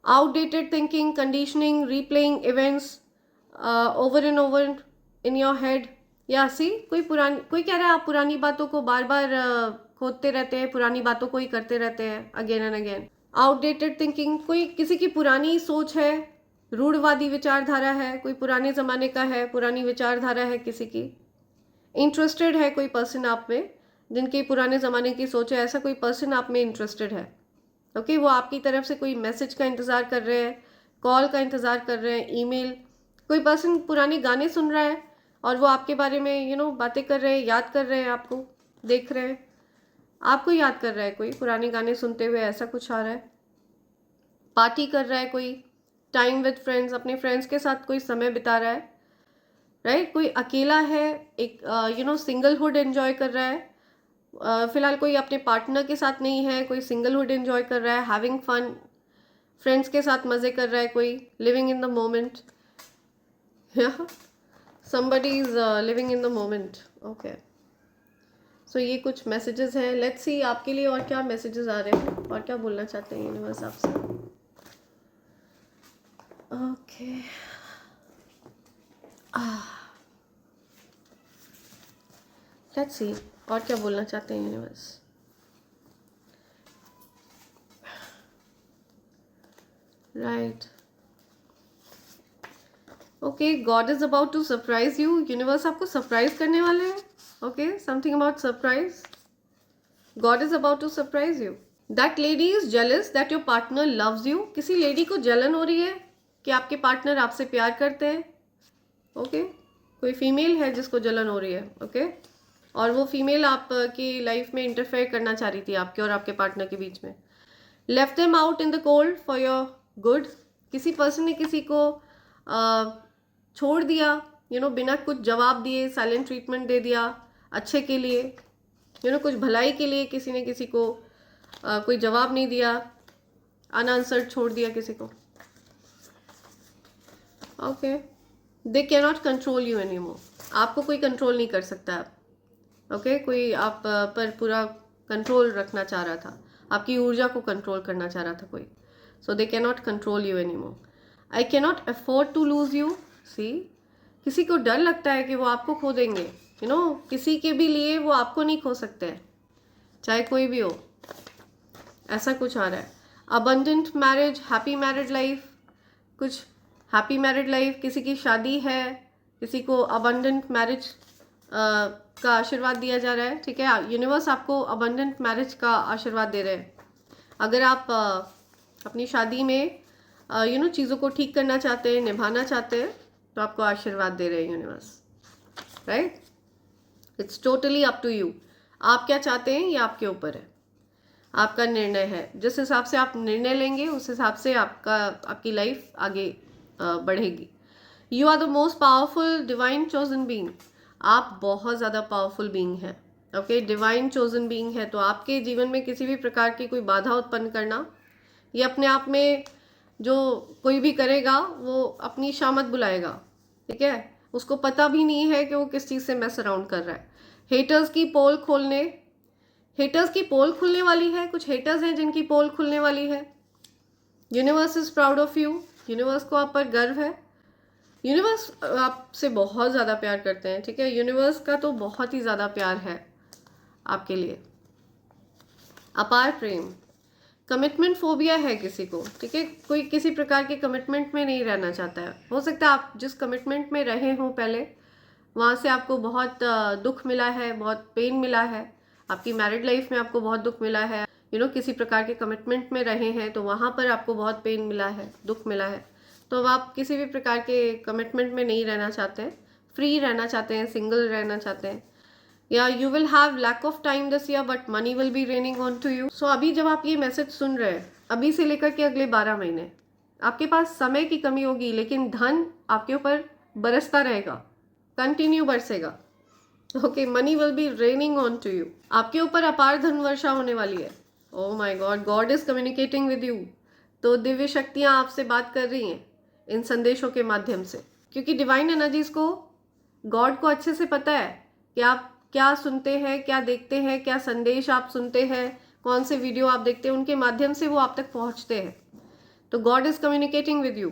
Outdated thinking, conditioning, replaying events over and over in your head, या सी कोई कह रहा है आप पुरानी बातों को बार बार खोदते रहते हैं, पुरानी बातों को ही करते रहते हैं again and again. Outdated thinking, कोई किसी की पुरानी सोच है, रूढ़वादी विचारधारा है, कोई पुराने ज़माने का है, पुरानी विचारधारा है किसी की। इंटरेस्टेड है कोई पर्सन आप में, जिनकी पुराने ज़माने की सोच है, ऐसा कोई पर्सन आप में इंटरेस्टेड है। ओके, वो आपकी तरफ से कोई मैसेज का इंतज़ार कर रहे हैं, कॉल का इंतज़ार कर रहे हैं, ईमेल। कोई पर्सन पुराने गाने सुन रहा है और वो आपके बारे में बातें कर रहे हैं, याद कर रहे हैं, आपको देख रहे हैं, आपको याद कर रहा है, कोई पुराने गाने सुनते हुए, ऐसा कुछ आ रहा है। पार्टी कर रहा है कोई, टाइम विद फ्रेंड्स, अपने फ्रेंड्स के साथ कोई समय बिता रहा है, राइट। कोई अकेला है, एक सिंगलहुड एंजॉय कर रहा है। फिलहाल कोई अपने पार्टनर के साथ नहीं है, कोई सिंगलहुड एंजॉय कर रहा है, हैविंग फन, फ्रेंड्स के साथ मज़े कर रहा है कोई, living in the moment, somebody is living in the moment. Okay, so ये कुछ मैसेजेस हैं। लेट्स सी आपके लिए और क्या मैसेजेस आ रहे हैं और क्या बोलना चाहते हैं यूनिवर्स आपसे। ओके, लेट्स सी और क्या बोलना चाहते हैं universe. Right, okay, God is about to surprise you. Universe आपको सरप्राइज करने वाले हैं। Okay, something about surprise. God is about to surprise you. That lady is jealous that your partner loves you. किसी लेडी को जलन हो रही है कि आपके पार्टनर आपसे प्यार करते हैं। ओके, कोई फीमेल है जिसको जलन हो रही है। ओके, और वो फीमेल आपकी लाइफ में इंटरफेयर करना चाह रही थी आपके और आपके पार्टनर के बीच में। Left them out in the cold for your good. किसी पर्सन ने किसी को छोड़ दिया, बिना कुछ जवाब दिए, साइलेंट ट्रीटमेंट दे दिया अच्छे के लिए, कुछ भलाई के लिए किसी ने किसी को कोई जवाब नहीं दिया, अनआंसर्ड छोड़ दिया किसी को। Okay, they can not control you any मोर। आपको कोई कंट्रोल नहीं कर सकता है। ओके, कोई आप पर पूरा कंट्रोल रखना चाह रहा था, आपकी ऊर्जा को कंट्रोल करना चाह रहा था कोई। So they can not control you any more. I can not afford to lose you. See, किसी को डर लगता है कि वो आपको खो देंगे। किसी के भी लिए वो आपको नहीं खो सकते हैं, चाहे कोई भी हो। ऐसा कुछ आ रहा है। Abundant marriage, happy married life, कुछ हैप्पी मैरिड लाइफ, किसी की शादी है, किसी को अबंडेंट मैरिज का आशीर्वाद दिया जा रहा है। ठीक है, यूनिवर्स आपको अबंडेंट मैरिज का आशीर्वाद दे रहे हैं। अगर आप अपनी शादी में चीज़ों को ठीक करना चाहते हैं, निभाना चाहते हैं, तो आपको आशीर्वाद दे रहे हैं universe. Right, it's totally up to you. आप क्या चाहते हैं ये आपके ऊपर है, आपका निर्णय है। जिस हिसाब से आप निर्णय लेंगे उस हिसाब से आपकी लाइफ आगे बढ़ेगी। You are the most powerful divine chosen being. आप बहुत ज़्यादा पावरफुल बीइंग हैं। ओके, डिवाइन चोजन बीइंग है, तो आपके जीवन में किसी भी प्रकार की कोई बाधा उत्पन्न करना, ये अपने आप में जो कोई भी करेगा वो अपनी शामत बुलाएगा। ठीक है, उसको पता भी नहीं है कि वो किस चीज़ से मैस अराउंड कर रहा है। हेटर्स की पोल खोलने, हेटर्स की पोल खुलने वाली है। कुछ हेटर्स हैं जिनकी पोल खुलने वाली है। Universe is proud of you. Universe को आप पर गर्व है। यूनिवर्स आपसे बहुत ज़्यादा प्यार करते हैं। ठीक है, यूनिवर्स का तो बहुत ही ज़्यादा प्यार है आपके लिए, अपार प्रेम। कमिटमेंट फोबिया है किसी को। ठीक है, कोई किसी प्रकार के कमिटमेंट में नहीं रहना चाहता है। हो सकता है आप जिस कमिटमेंट में रहे हों पहले, वहाँ से आपको बहुत दुख मिला है, बहुत पेन मिला है। आपकी मैरिड लाइफ में आपको बहुत दुख मिला है। किसी प्रकार के कमिटमेंट में रहे हैं तो वहाँ पर आपको बहुत पेन मिला है, दुख मिला है। तो अब आप किसी भी प्रकार के कमिटमेंट में नहीं रहना चाहते हैं, फ्री रहना चाहते हैं, सिंगल रहना चाहते हैं। या you will have lack of time this year but money will be raining on to you. So अभी जब आप ये मैसेज सुन रहे हैं, अभी से लेकर के अगले 12 महीने आपके पास समय की कमी होगी, लेकिन धन आपके ऊपर बरसता रहेगा, कंटिन्यू बरसेगा। Okay, money will be raining on to you. आपके ऊपर अपार धन वर्षा होने वाली है। Oh my God, God is communicating with you. तो दिव्य शक्तियाँ आपसे बात कर रही हैं इन संदेशों के माध्यम से, क्योंकि डिवाइन एनर्जीज को, गॉड को अच्छे से पता है कि आप क्या सुनते हैं, क्या देखते हैं, क्या संदेश आप सुनते हैं, कौन से वीडियो आप देखते हैं, उनके माध्यम से वो आप तक पहुंचते हैं। तो God is communicating with you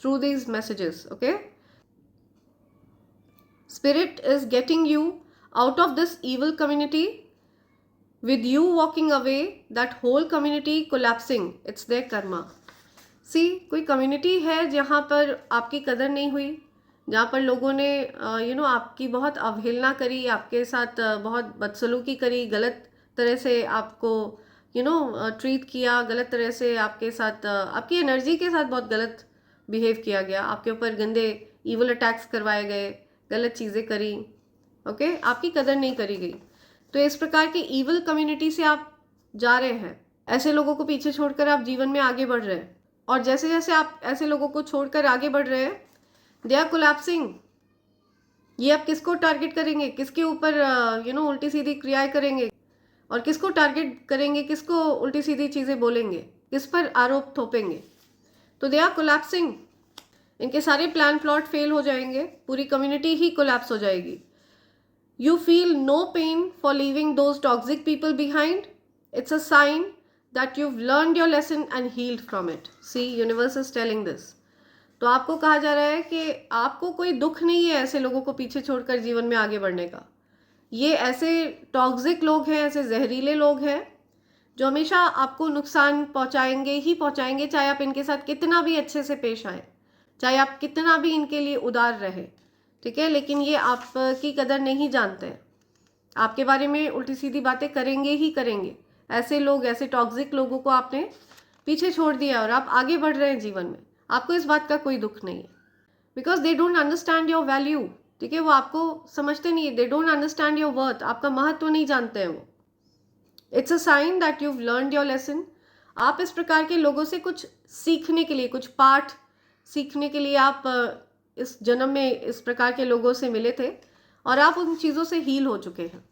through these messages. Okay, spirit is getting you out of this evil community, with you walking away, that whole community collapsing, it's their karma. See, कोई कम्युनिटी है जहाँ पर आपकी कदर नहीं हुई, जहाँ पर लोगों ने आपकी बहुत अवहेलना करी, आपके साथ बहुत बदसलूकी करी, गलत तरह से आपको ट्रीट किया, गलत तरह से आपके साथ आपकी एनर्जी के साथ बहुत गलत बिहेव किया गया, आपके ऊपर गंदे ईवल अटैक्स करवाए गए, गलत चीज़ें करी। ओके, आपकी कदर नहीं करी गई। तो इस प्रकार के ईवल कम्युनिटी से आप जा रहे हैं, ऐसे लोगों को पीछे छोड़कर आप जीवन में आगे बढ़ रहे हैं। और जैसे जैसे आप ऐसे लोगों को छोड़कर आगे बढ़ रहे हैं, दे आर कोलैप्सिंग। ये आप किसको टारगेट करेंगे, किसके ऊपर उल्टी सीधी क्रियाएं करेंगे, और किसको टारगेट करेंगे, किसको उल्टी सीधी चीज़ें बोलेंगे, किस पर आरोप थोपेंगे। तो दे आर कोलैप्सिंग। इनके सारे प्लान प्लॉट फेल हो जाएंगे, पूरी कम्युनिटी ही कोलैप्स हो जाएगी। You feel no pain for leaving those toxic people behind. It's a sign that you've learned your lesson and healed from it. See, universe is telling this. तो आपको कहा जा रहा है कि आपको कोई दुख नहीं है ऐसे लोगों को पीछे छोड़कर जीवन में आगे बढ़ने का। ये ऐसे टॉक्सिक लोग हैं, ऐसे जहरीले लोग हैं जो हमेशा आपको नुकसान पहुंचाएंगे ही पहुंचाएंगे, चाहे आप इनके साथ कितना भी अच्छे से पेश आए, चाहे आप कितना भी इनके लिए उदार रहे, ठीक है, लेकिन ये आपकी कदर नहीं जानते हैं, आपके बारे में उल्टी सीधी बातें करेंगे ही करेंगे। ऐसे लोग, ऐसे टॉक्सिक लोगों को आपने पीछे छोड़ दिया और आप आगे बढ़ रहे हैं जीवन में, आपको इस बात का कोई दुख नहीं है, because they don't understand your value, ठीक है, वो आपको समझते नहीं है, they don't understand your worth, आपका महत्व नहीं जानते हैं वो। It's a sign that you learn your lesson. आप इस प्रकार के लोगों से कुछ सीखने के लिए, कुछ पाठ सीखने के लिए आप इस जन्म में इस प्रकार के लोगों से मिले थे और आप उन चीज़ों से हील हो चुके हैं,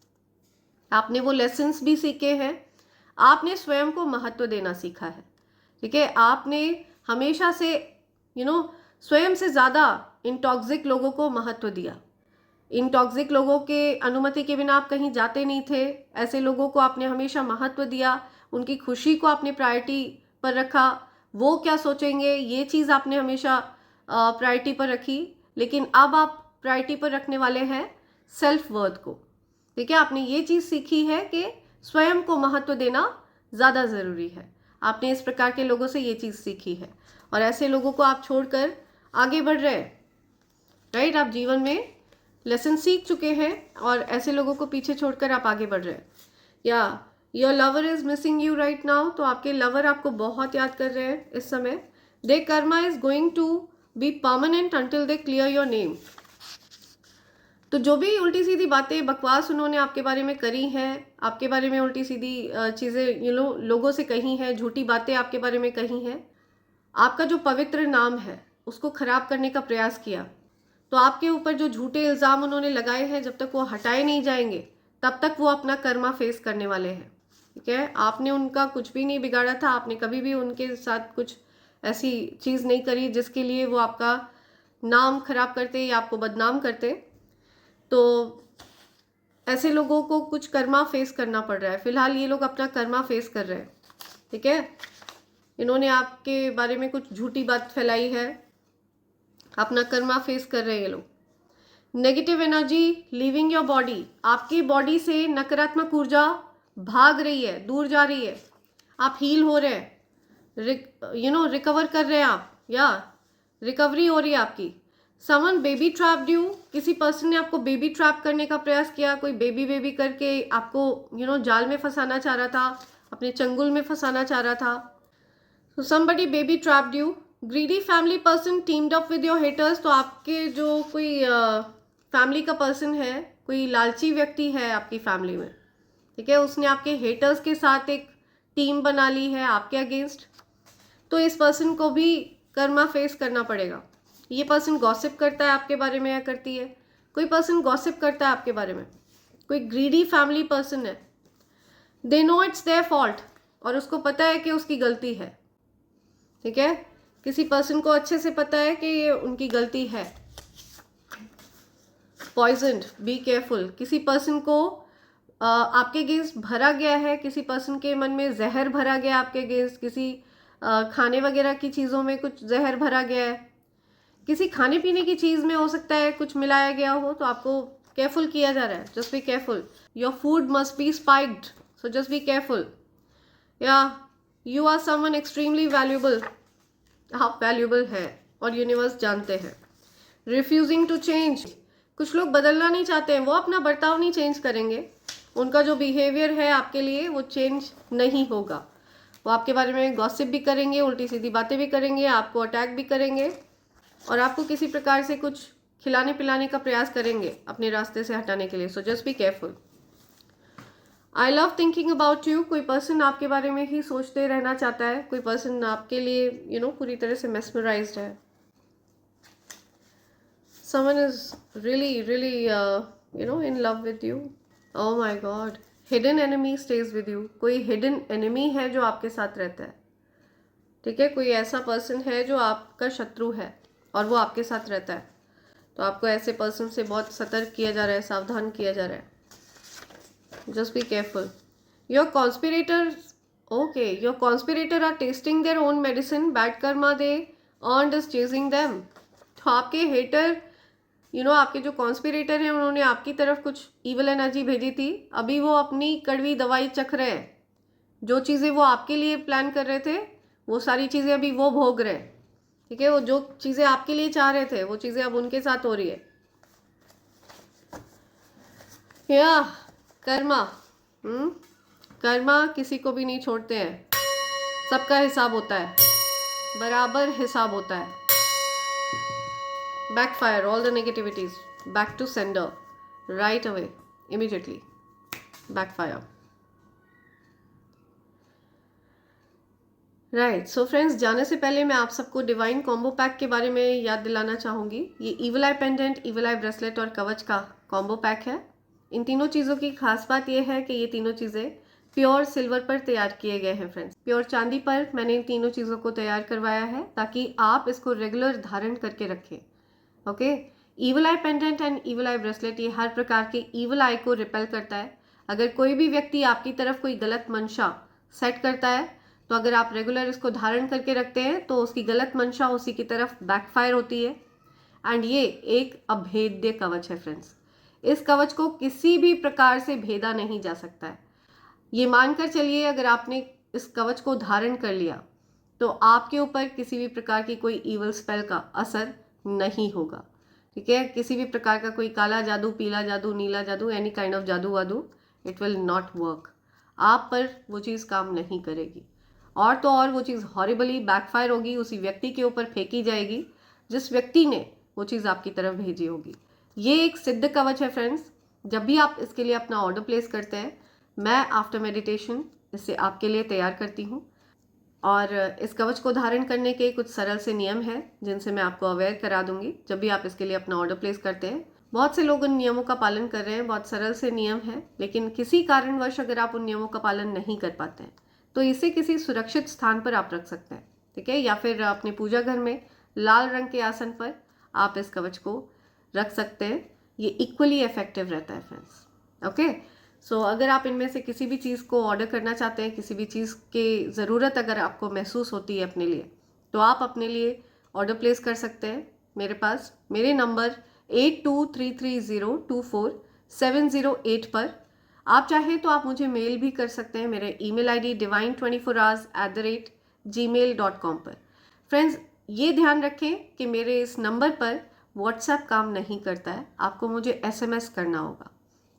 आपने वो लेसन्स भी सीखे हैं, आपने स्वयं को महत्व देना सीखा है, ठीक है, आपने हमेशा से स्वयं से ज़्यादा इन टॉक्सिक लोगों को महत्व दिया। इन टॉक्सिक लोगों के अनुमति के बिना आप कहीं जाते नहीं थे, ऐसे लोगों को आपने हमेशा महत्व दिया, उनकी खुशी को आपने प्रायोरिटी पर रखा, वो क्या सोचेंगे ये चीज़ आपने हमेशा प्रायोरिटी पर रखी, लेकिन अब आप प्रायोरिटी पर रखने वाले हैं सेल्फ वर्थ को, ठीक है, आपने ये चीज़ सीखी है कि स्वयं को महत्व देना ज़्यादा ज़रूरी है, आपने इस प्रकार के लोगों से ये चीज़ सीखी है और ऐसे लोगों को आप छोड़कर आगे बढ़ रहे हैं, राइट, आप जीवन में लेसन सीख चुके हैं और ऐसे लोगों को पीछे छोड़कर आप आगे बढ़ रहे हैं। या your lover is missing you right now, तो आपके लवर आपको बहुत याद कर रहे हैं इस समय। The karma is going to be permanent until they clear your name. तो जो भी उल्टी सीधी बातें बकवास उन्होंने आपके बारे में करी हैं, आपके बारे में उल्टी सीधी चीज़ें लोगों से कही हैं, झूठी बातें आपके बारे में कही हैं, आपका जो पवित्र नाम है उसको खराब करने का प्रयास किया, तो आपके ऊपर जो झूठे इल्ज़ाम उन्होंने लगाए हैं, जब तक वो हटाए नहीं जाएंगे तब तक वो अपना कर्मा फेस करने वाले हैं, ठीक है, आपने उनका कुछ भी नहीं बिगाड़ा था, आपने कभी भी उनके साथ कुछ ऐसी चीज़ नहीं करी जिसके लिए वो आपका नाम खराब करते या आपको बदनाम करते। तो ऐसे लोगों को कुछ कर्मा फेस करना पड़ रहा है, फिलहाल ये लोग अपना कर्मा फेस कर रहे हैं, ठीक है, इन्होंने आपके बारे में कुछ झूठी बात फैलाई है, अपना कर्मा फेस कर रहे हैं ये लोग। Negative energy leaving your body, आपकी बॉडी से नकारात्मक ऊर्जा भाग रही है, दूर जा रही है, आप हील हो रहे हैं, रिकवर कर रहे हैं आप, या रिकवरी हो रही है आपकी। समवन बेबी ट्रैप्ड यू, किसी पर्सन ने आपको बेबी ट्रैप करने का प्रयास किया, कोई बेबी करके आपको जाल में फंसाना चाह रहा था, अपने चंगुल में फंसाना चाह रहा था। So somebody baby trapped you. Greedy family person teamed up with your haters, तो आपके जो कोई फैमिली का पर्सन है, कोई लालची व्यक्ति है आपकी फैमिली में, ठीक है, उसने आपके हेटर्स के साथ एक टीम बना ली है आपके अगेंस्ट, तो इस पर्सन को भी कर्मा फेस करना पड़ेगा। ये पर्सन गॉसिप करता है आपके बारे में या करती है, कोई पर्सन गॉसिप करता है आपके बारे में, कोई ग्रीडी फैमिली पर्सन है, they know it's their fault, और उसको पता है कि उसकी गलती है, ठीक है, किसी पर्सन को अच्छे से पता है कि ये उनकी गलती है। पॉइजन्ड, बी केयरफुल, किसी पर्सन को आपके अगेंस्ट भरा गया है, किसी पर्सन के मन में जहर भरा गया आपके अगेंस्ट, किसी खाने वगैरह की चीज़ों में कुछ जहर भरा गया है, किसी खाने पीने की चीज़ में हो सकता है कुछ मिलाया गया हो, तो आपको केयरफुल किया जा रहा है, just be careful. Your food must be spiked, so just be careful. या you are someone extremely valuable, आप वैल्यूबल हैं और यूनिवर्स जानते हैं। रिफ्यूजिंग टू चेंज, कुछ लोग बदलना नहीं चाहते हैं, वो अपना बर्ताव नहीं चेंज करेंगे, उनका जो बिहेवियर है आपके लिए वो चेंज नहीं होगा, वो आपके बारे में गॉसिप भी करेंगे, उल्टी सीधी बातें भी करेंगे, आपको अटैक भी करेंगे और आपको किसी प्रकार से कुछ खिलाने पिलाने का प्रयास करेंगे अपने रास्ते से हटाने के लिए, सो just be careful. I love thinking about you, कोई पर्सन आपके बारे में ही सोचते रहना चाहता है, कोई पर्सन आपके लिए पूरी तरह से मेस्मराइज्ड है। Someone is really in love with you, oh my God. Hidden enemy stage with you, कोई हिडन एनिमी है जो आपके साथ रहता है, ठीक है, कोई ऐसा पर्सन है जो आपका शत्रु है और वो आपके साथ रहता है, तो आपको ऐसे पर्सन से बहुत सतर्क किया जा रहा है, सावधान किया जा रहा है, just be careful. Your conspirators, okay, your conspirator are tasting their own medicine, bad karma they earned is chasing them. तो आपके हेटर आपके जो कॉन्स्पिरेटर हैं उन्होंने आपकी तरफ कुछ ईवल एनर्जी भेजी थी, अभी वो अपनी कड़वी दवाई चख रहे हैं। जो चीज़ें वो आपके लिए प्लान कर रहे थे वो सारी चीज़ें अभी वो भोग रहे हैं, ठीक है। वो जो चीज़ें आपके लिए चाह रहे थे वो चीज़ें अब उनके साथ हो रही है। या कर्मा, कर्मा किसी को भी नहीं छोड़ते हैं, सबका हिसाब होता है, बराबर हिसाब होता है। Backfire all the negativities back to sender right away, immediately. Backfire. Right, so friends, जाने से पहले मैं आप सबको डिवाइन कॉम्बो पैक के बारे में याद दिलाना चाहूँगी। ये ईवल आई पेंडेंट, ईवल आई ब्रेसलेट और कवच का कॉम्बो पैक है। इन तीनों चीज़ों की खास बात यह है कि ये तीनों चीज़ें प्योर सिल्वर पर तैयार किए गए हैं फ्रेंड्स। प्योर चांदी पर मैंने इन तीनों चीज़ों को तैयार करवाया है ताकि आप इसको रेगुलर धारण करके रखें। Okay, evil I pendant and evil I bracelet ये हर प्रकार के ईवल आई को रिपेल करता है। अगर कोई भी व्यक्ति आपकी तरफ कोई गलत मंशा सेट करता है तो अगर आप रेगुलर इसको धारण करके रखते हैं तो उसकी गलत मंशा उसी की तरफ बैकफायर होती है। एंड ये एक अभेद्य कवच है फ्रेंड्स। इस कवच को किसी भी प्रकार से भेदा नहीं जा सकता है। ये मानकर चलिए, अगर आपने इस कवच को धारण कर लिया तो आपके ऊपर किसी भी प्रकार की कोई ईवल स्पेल का असर नहीं होगा, ठीक है। किसी भी प्रकार का कोई काला जादू, पीला जादू, नीला जादू, एनी काइंड ऑफ जादू वादू, इट विल नॉट वर्क। आप पर वो चीज़ काम नहीं करेगी, और तो और वो चीज़ हॉरिबली बैकफायर होगी, उसी व्यक्ति के ऊपर फेंकी जाएगी जिस व्यक्ति ने वो चीज़ आपकी तरफ भेजी होगी। ये एक सिद्ध कवच है फ्रेंड्स। जब भी आप इसके लिए अपना ऑर्डर प्लेस करते हैं, मैं आफ्टर मेडिटेशन इसे आपके लिए तैयार करती हूँ। और इस कवच को धारण करने के कुछ सरल से नियम हैं जिनसे मैं आपको अवेयर करा दूंगी जब भी आप इसके लिए अपना ऑर्डर प्लेस करते हैं। बहुत से लोग उन नियमों का पालन कर रहे हैं, बहुत सरल से नियम हैं, लेकिन किसी कारणवश अगर आप उन नियमों का पालन नहीं कर पाते हैं तो इसे किसी सुरक्षित स्थान पर आप रख सकते हैं, ठीक है। या फिर अपने पूजा घर में लाल रंग के आसन पर आप इस कवच को रख सकते हैं। ये इक्वली इफेक्टिव रहता है फ्रेंड्स। ओके, सो अगर आप इनमें से किसी भी चीज़ को ऑर्डर करना चाहते हैं, किसी भी चीज़ की ज़रूरत अगर आपको महसूस होती है अपने लिए, तो आप अपने लिए ऑर्डर प्लेस कर सकते हैं मेरे पास। मेरे नंबर 8233024708 पर। आप चाहें तो आप मुझे मेल भी कर सकते हैं। मेरे ईमेल आईडी divine24hours@gmail.com पर। फ्रेंड्स, ये ध्यान रखें कि मेरे इस नंबर पर व्हाट्सएप काम नहीं करता है, आपको मुझे SMS करना होगा,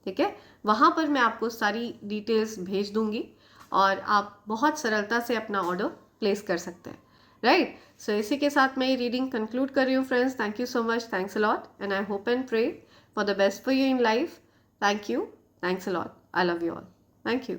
ठीक है। वहाँ पर मैं आपको सारी डिटेल्स भेज दूंगी और आप बहुत सरलता से अपना ऑर्डर प्लेस कर सकते हैं, राइट। सो इसी के साथ मैं ये रीडिंग कंक्लूड कर रही हूँ friends. Thank you so much, thanks a lot, and I hope and pray for the best for you in life. Thank you, thanks a lot, I love you all, thank you.